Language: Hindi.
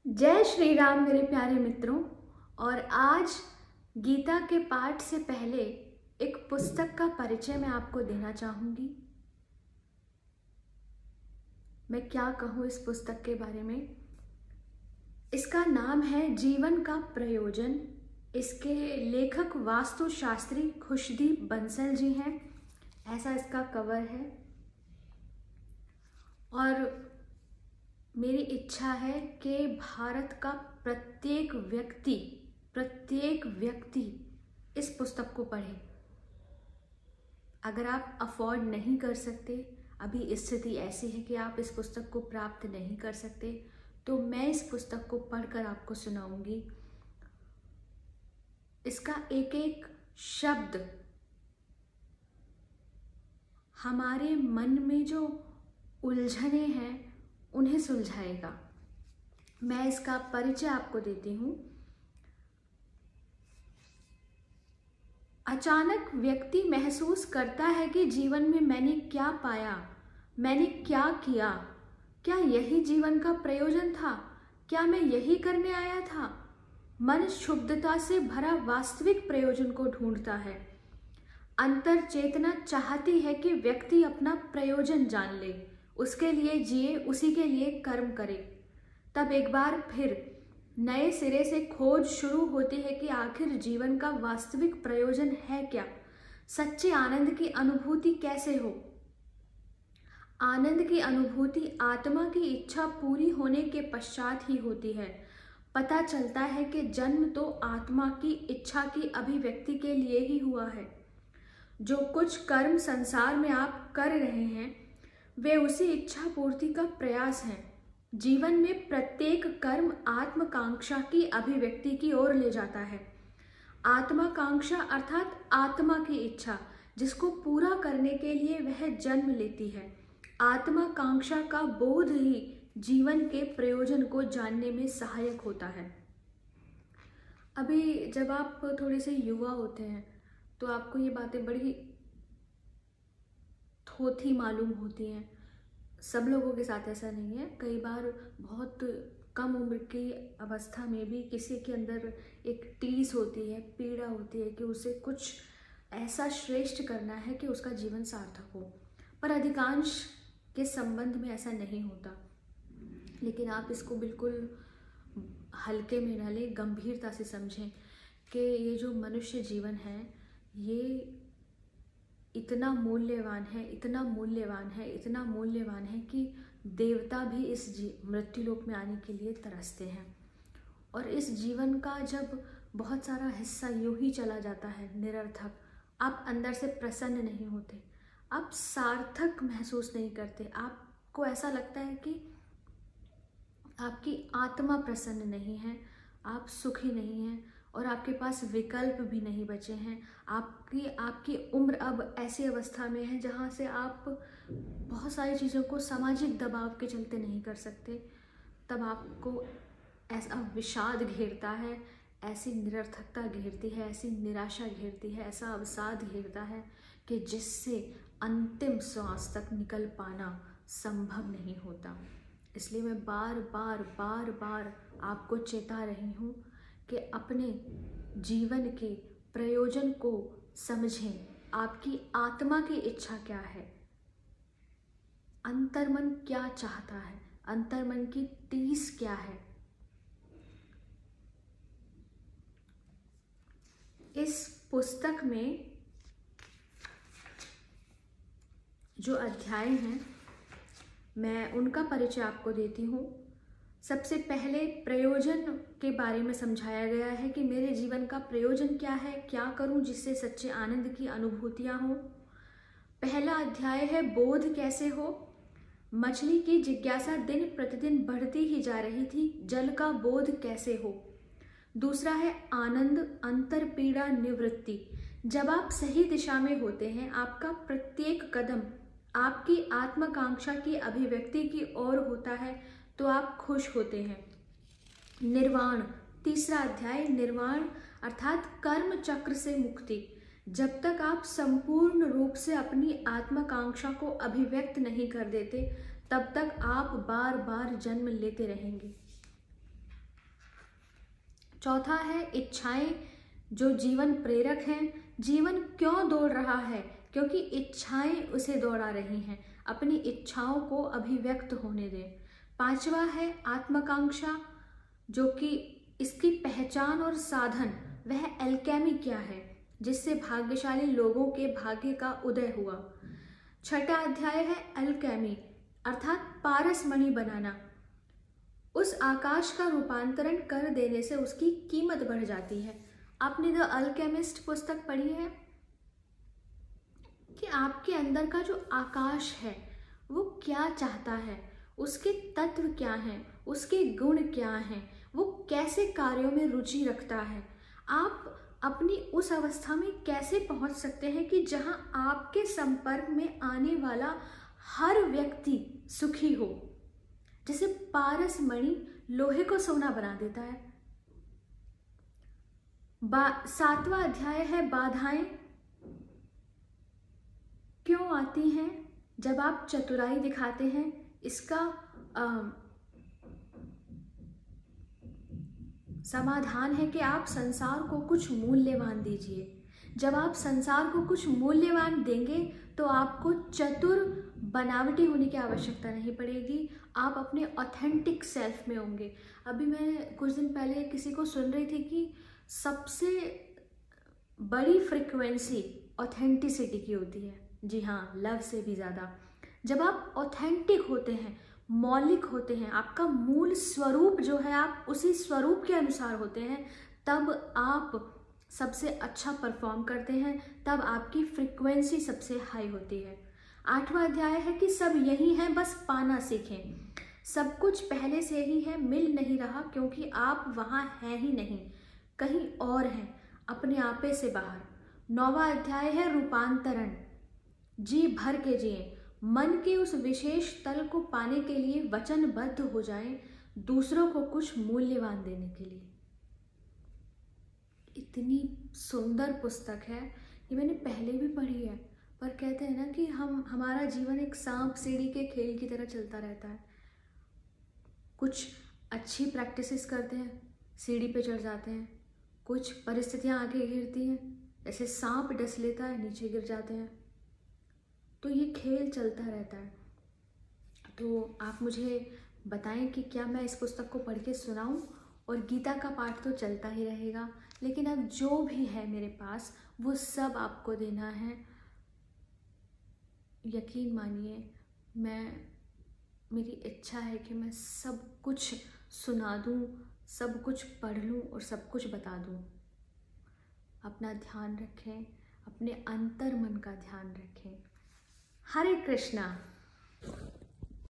जय श्री राम मेरे प्यारे मित्रों। और आज गीता के पाठ से पहले एक पुस्तक का परिचय मैं आपको देना चाहूंगी। मैं क्या कहूँ इस पुस्तक के बारे में। इसका नाम है जीवन का प्रयोजन। इसके लेखक वास्तुशास्त्री खुशदीप बंसल जी हैं। ऐसा इसका कवर है और मेरी इच्छा है कि भारत का प्रत्येक व्यक्ति इस पुस्तक को पढ़े। अगर आप अफोर्ड नहीं कर सकते, अभी स्थिति ऐसी है कि आप इस पुस्तक को प्राप्त नहीं कर सकते, तो मैं इस पुस्तक को पढ़कर आपको सुनाऊंगी। इसका एक एक शब्द हमारे मन में जो उलझने हैं उन्हें सुलझाएगा। मैं इसका परिचय आपको देती हूं। अचानक व्यक्ति महसूस करता है कि जीवन में मैंने क्या पाया, मैंने क्या किया, क्या यही जीवन का प्रयोजन था, क्या मैं यही करने आया था। मन क्षुब्धता से भरा वास्तविक प्रयोजन को ढूंढता है। अंतर चेतना चाहती है कि व्यक्ति अपना प्रयोजन जान ले, उसके लिए जिए, उसी के लिए कर्म करे। तब एक बार फिर नए सिरे से खोज शुरू होती है कि आखिर जीवन का वास्तविक प्रयोजन है क्या, सच्चे आनंद की अनुभूति कैसे हो। आनंद की अनुभूति आत्मा की इच्छा पूरी होने के पश्चात ही होती है। पता चलता है कि जन्म तो आत्मा की इच्छा की अभिव्यक्ति के लिए ही हुआ है। जो कुछ कर्म संसार में आप कर रहे हैं वे उसी इच्छा पूर्ति का प्रयास हैं। जीवन में प्रत्येक कर्म आत्मकांक्षा की अभिव्यक्ति की ओर ले जाता है। आत्मकांक्षा अर्थात आत्मा की इच्छा, जिसको पूरा करने के लिए वह जन्म लेती है। आत्मकांक्षा का बोध ही जीवन के प्रयोजन को जानने में सहायक होता है। अभी जब आप थोड़े से युवा होते हैं तो आपको ये बातें बड़ी थोथी मालूम होती हैं। सब लोगों के साथ ऐसा नहीं है। कई बार बहुत कम उम्र की अवस्था में भी किसी के अंदर एक टीस होती है, पीड़ा होती है कि उसे कुछ ऐसा श्रेष्ठ करना है कि उसका जीवन सार्थक हो। पर अधिकांश के संबंध में ऐसा नहीं होता। लेकिन आप इसको बिल्कुल हल्के में न लें, गंभीरता से समझें कि ये जो मनुष्य जीवन है ये इतना मूल्यवान है, इतना मूल्यवान है, इतना मूल्यवान है कि देवता भी इस मृत्युलोक में आने के लिए तरसते हैं। और इस जीवन का जब बहुत सारा हिस्सा यूं ही चला जाता है निरर्थक, आप अंदर से प्रसन्न नहीं होते, आप सार्थक महसूस नहीं करते। आपको ऐसा लगता है कि आपकी आत्मा प्रसन्न नहीं है, आप सुखी नहीं हैं और आपके पास विकल्प भी नहीं बचे हैं। आपकी उम्र अब ऐसी अवस्था में है जहाँ से आप बहुत सारी चीज़ों को सामाजिक दबाव के चलते नहीं कर सकते। तब आपको ऐसा विषाद घेरता है, ऐसी निरर्थकता घेरती है, ऐसी निराशा घेरती है, ऐसा अवसाद घेरता है कि जिससे अंतिम श्वास तक निकल पाना संभव नहीं होता। इसलिए मैं बार बार आपको चेता रही हूँ कि अपने जीवन के प्रयोजन को समझें। आपकी आत्मा की इच्छा क्या है, अंतर्मन क्या चाहता है, अंतर्मन की टीस क्या है। इस पुस्तक में जो अध्याय हैं मैं उनका परिचय आपको देती हूँ। सबसे पहले प्रयोजन के बारे में समझाया गया है कि मेरे जीवन का प्रयोजन क्या है, क्या करूं जिससे सच्चे आनंद की अनुभूतियां हो। पहला अध्याय है बोध कैसे हो। मछली की जिज्ञासा दिन प्रतिदिन बढ़ती ही जा रही थी, जल का बोध कैसे हो। दूसरा है आनंद अंतर पीड़ा निवृत्ति। जब आप सही दिशा में होते हैं, आपका प्रत्येक कदम आपकी आत्मकांक्षा की अभिव्यक्ति की ओर होता है तो आप खुश होते हैं। निर्वाण, तीसरा अध्याय निर्वाण अर्थात कर्म चक्र से मुक्ति। जब तक आप संपूर्ण रूप से अपनी आत्मकांक्षा को अभिव्यक्त नहीं कर देते तब तक आप बार बार जन्म लेते रहेंगे। चौथा है इच्छाएं जो जीवन प्रेरक हैं। जीवन क्यों दौड़ रहा है? क्योंकि इच्छाएं उसे दौड़ा रही हैं। अपनी इच्छाओं को अभिव्यक्त होने दें। पांचवा है आत्माकांक्षा, जो कि इसकी पहचान और साधन, वह एल्केमी क्या है जिससे भाग्यशाली लोगों के भाग्य का उदय हुआ। छठा अध्याय है अल्केमी, अर्थात पारस मणि बनाना। उस आकाश का रूपांतरण कर देने से उसकी कीमत बढ़ जाती है। आपने द अल्केमिस्ट पुस्तक पढ़ी है कि आपके अंदर का जो आकाश है वो क्या चाहता है, उसके तत्व क्या हैं, उसके गुण क्या हैं, वो कैसे कार्यों में रुचि रखता है। आप अपनी उस अवस्था में कैसे पहुंच सकते हैं कि जहां आपके संपर्क में आने वाला हर व्यक्ति सुखी हो। जैसे पारस मणि लोहे को सोना बना देता है। सातवां अध्याय है बाधाएं क्यों आती हैं जब आप चतुराई दिखाते हैं। इसका समाधान है कि आप संसार को कुछ मूल्यवान दीजिए। जब आप संसार को कुछ मूल्यवान देंगे तो आपको चतुर बनावटी होने की आवश्यकता नहीं पड़ेगी। आप अपने ऑथेंटिक सेल्फ में होंगे। अभी मैं कुछ दिन पहले किसी को सुन रही थी कि सबसे बड़ी फ्रिक्वेंसी ऑथेंटिसिटी की होती है। जी हाँ, लव से भी ज़्यादा। जब आप ऑथेंटिक होते हैं, मौलिक होते हैं, आपका मूल स्वरूप जो है आप उसी स्वरूप के अनुसार होते हैं, तब आप सबसे अच्छा परफॉर्म करते हैं, तब आपकी फ्रिक्वेंसी सबसे हाई होती है। आठवां अध्याय है कि सब यही है, बस पाना सीखें। सब कुछ पहले से ही है, मिल नहीं रहा क्योंकि आप वहाँ हैं ही नहीं, कहीं और हैं, अपने आपे से बाहर। नौवां अध्याय है रूपांतरण। जी भर के जिए, मन के उस विशेष तल को पाने के लिए वचनबद्ध हो जाएं, दूसरों को कुछ मूल्यवान देने के लिए। इतनी सुंदर पुस्तक है, ये मैंने पहले भी पढ़ी है, पर कहते हैं ना कि हमारा जीवन एक सांप सीढ़ी के खेल की तरह चलता रहता है। कुछ अच्छी प्रैक्टिसेस करते हैं, सीढ़ी पे चढ़ जाते हैं, कुछ परिस्थितियां आगे गिरती हैं, जैसे सांप डस लेता है, नीचे गिर जाते हैं। तो ये खेल चलता रहता है। तो आप मुझे बताएं कि क्या मैं इस पुस्तक को पढ़ के सुनाऊं। और गीता का पाठ तो चलता ही रहेगा, लेकिन अब जो भी है मेरे पास वो सब आपको देना है। यकीन मानिए, मेरी इच्छा है कि मैं सब कुछ सुना दूं, सब कुछ पढ़ लूं और सब कुछ बता दूं। अपना ध्यान रखें, अपने अंतर मन का ध्यान रखें। हरे कृष्णा।